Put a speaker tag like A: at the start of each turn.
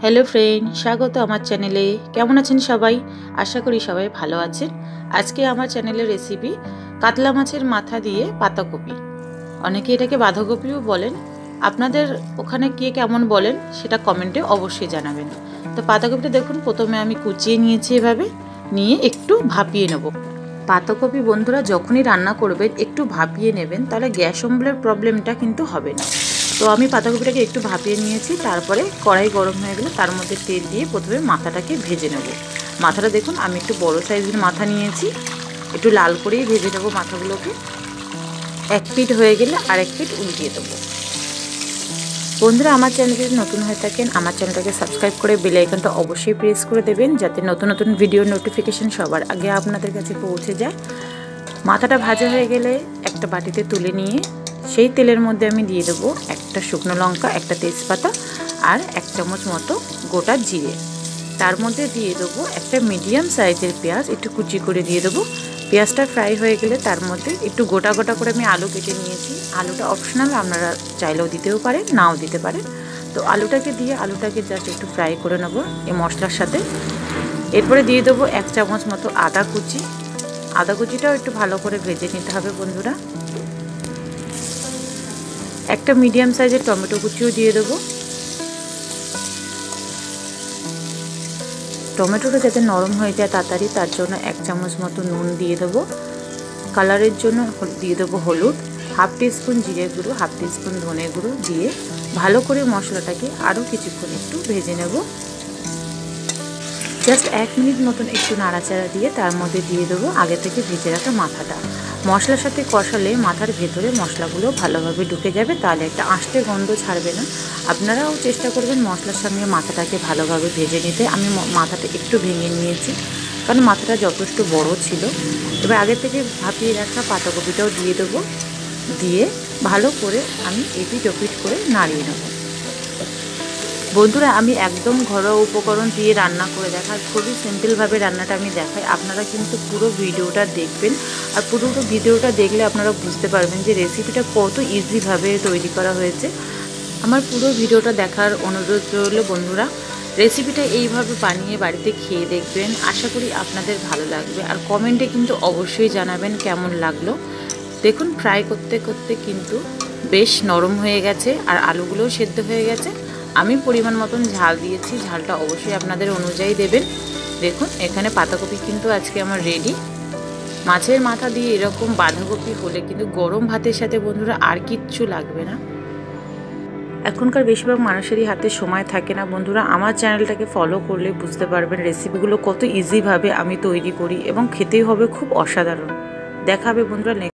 A: Hello friend स्वागत आमार चैनेले केमन आছেন सबाई आशा करी सबाई भालो आছেন। आज के आमार चैनेलेर रेसिपि कातला माछेर माथा दिए पाताकपि, अनेके एटाके बाँधाकपिও बोलेन, आपनादेर ओखाने के केमन बोलेन सेटा कमेंटे अवश्यई जानाबेन। तो पाताकपिटा देखुन प्रथमे आमि कुचिए निয়েছি एभाবে निये एकटू भापिয়ে नेब। पाताकपि बंधुरा जखोनी रान्ना करबेन एकटू भापिয়ে नेबेन ताहले ग्यास अम्बलेर प्रब्लेमटा किन्तु होबे ना। तो आमी पाताकपिटाके एकटू भापिয়ে निয়েছি, तारपरे कड़ाई गरम हয়ে গেলে तार मধ্যে तेल দিয়ে प्रथमे माथाटाके भेजे नेब। माथाटा देखुन आमी एकटू बड़ो साइजेर माथा निয়েছি, एकटू लाल करेই भेजे नेब माथागुलोके। एक पिठ हয়ে গেলে आरेक पिठ उल्टिয়ে देब। बंधुरा आमार चैनेले नतून हয়ে থাকেন आमार चैनेलटाके सबस्क्राइब करे बेल आइकनटा अवश्यई प्रेस करे देবেন যাতে नतून नतून भिडियोर नोटिफिकेशन सबार आगे आपनादेर काছে पौঁছে যায়। माथाटा भाजा हয়ে গেলে একটা বাটিতে তুলে নিয়ে সেই তেলের মধ্যে আমি দিয়ে দেব একটা শুকনো লঙ্কা, একটা তেজপাতা আর এক চামচ মতো গোটা জিরে। তার মধ্যে দিয়ে দেব একটা মিডিয়াম সাইজের পেঁয়াজ, একটু কুচি করে দিয়ে দেব। পেঁয়াজটা ফ্রাই হয়ে গেলে তার মধ্যে একটু গোটা গোটা করে আমি আলু কেটে নিয়েছি। আলুটা অপশনাল, আপনারা চাইলেও দিতেও পারেন, নাও দিতে পারেন। তো আলুটাকে দিয়ে আলুটাকে জাস্ট একটু ফ্রাই করে নেব এই মশলার সাথে। এরপরে দিয়ে দেব এক চামচ মতো আদা কুচি। আদা কুচিটাও একটু ভালো করে ভেজে নিতে হবে বন্ধুরা। একটা মিডিয়াম সাইজের টমেটো কুচিও দিয়ে দেব। টমেটোটা যাতে নরম হয়ে যায় তাড়াতাড়ি তার জন্য এক চামচ মতো নুন দিয়ে দেব। কালারের জন্য দিয়ে দেব হলুদ, হাফ টিস্পুন জিরে গুঁড়ো, হাফ টিস্পুন ধনে গুঁড়ো দিয়ে ভালো করে মশলাটাকে আরও কিছুক্ষণ একটু ভেজে নেব। জাস্ট 1 মিনিট মতন একটু নাড়াচাড়া দিয়ে তার মধ্যে দিয়ে দেবো আগে থেকে ভেজে রাখা মাথাটা। মশলার সাথে কষালে মাথার ভেতরে মশলাগুলো ভালোভাবে ঢুকে যাবে, তাহলে একটা আঁশটে গন্ধ ছাড়বে না। আপনারাও চেষ্টা করবেন মশলার সঙ্গে মাথাটাকে ভালোভাবে ভেজে নিতে। আমি মাথাটা একটু ভেঙে নিয়েছি কারণ মাথাটা যথেষ্ট বড় ছিল। এবার আগে থেকে ভাপিয়ে রাখা পাতাকপিটাও দিয়ে দেবো, দিয়ে ভালো করে আমি এপিঠ ওপিঠ করে নাড়িয়ে নেব। বন্ধুরা আমি একদম ঘরোয়া উপকরণ দিয়ে রান্না করে দেখাই, খুবই সিম্পলভাবে রান্নাটা আমি দেখাই। আপনারা কিন্তু পুরো ভিডিওটা দেখবেন, আর পুরো ভিডিওটা দেখলে আপনারা বুঝতে পারবেন যে রেসিপিটা কত ইজিভাবে তৈরি করা হয়েছে। আমার পুরো ভিডিওটা দেখার অনুরোধ রইল বন্ধুরা। রেসিপিটা এইভাবে বানিয়ে বাড়িতে খেয়ে দেখবেন, আশা করি আপনাদের ভালো লাগবে। আর কমেন্টে কিন্তু অবশ্যই জানাবেন কেমন লাগলো। দেখুন ফ্রাই করতে করতে কিন্তু বেশ নরম হয়ে গেছে আর আলুগুলোও সেদ্ধ হয়ে গেছে। আমি পরিমাণ মতন ঝাল দিয়েছি, ঝালটা অবশ্যই আপনাদের অনুযায়ী দেবেন। দেখুন এখানে পাতাকপি কিন্তু আজকে আমার রেডি। মাছের মাথা দিয়ে এরকম বাঁধাকপি হলে কিন্তু গরম ভাতের সাথে বন্ধুরা আর কিচ্ছু লাগবে না। এখনকার বেশিরভাগ মানুষেরই হাতে সময় থাকে না বন্ধুরা। আমার চ্যানেলটাকে ফলো করলে বুঝতে পারবেন রেসিপিগুলো কত ইজিভাবে আমি তৈরি করি এবং খেতেই হবে খুব অসাধারণ। দেখা হবে বন্ধুরা।